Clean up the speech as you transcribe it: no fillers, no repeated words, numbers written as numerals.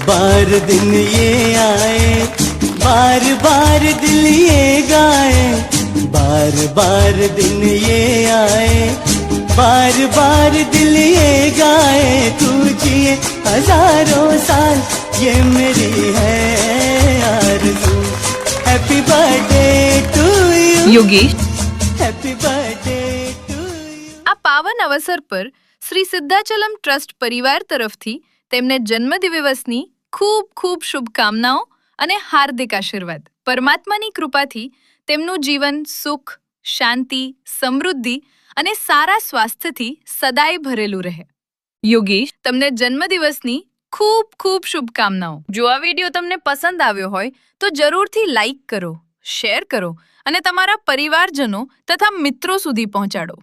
बार दिन ये आए, बार बार दिल ये गाए, बार बार दिन ये आए, बार बार दिल ये गाए, तू जिए हजारों साल ये मेरी है आरज़ू। Happy birthday to you Yogesh, happy birthday to you. આ પાવન અવસર પર શ્રી સિદ્ધાચલમ ટ્રસ્ટ પરિવાર તરફથી તેમને જન્મદિવસની ખૂબ ખૂબ શુભકામનાઓ અને હાર્દિક આશીર્વાદ। પરમાત્માની કૃપાથી તેમનું જીવન સુખ, શાંતિ, સમૃદ્ધિ અને સારા સ્વાસ્થ્યથી સદાય ભરેલું રહે। યોગેશ, તમને જન્મદિવસની ખૂબ ખૂબ શુભકામનાઓ। જો આ વિડીયો તમને પસંદ આવ્યો હોય તો જરૂરથી લાઈક કરો, શેર કરો અને તમારા પરિવારજનો તથા મિત્રો સુધી પહોંચાડો।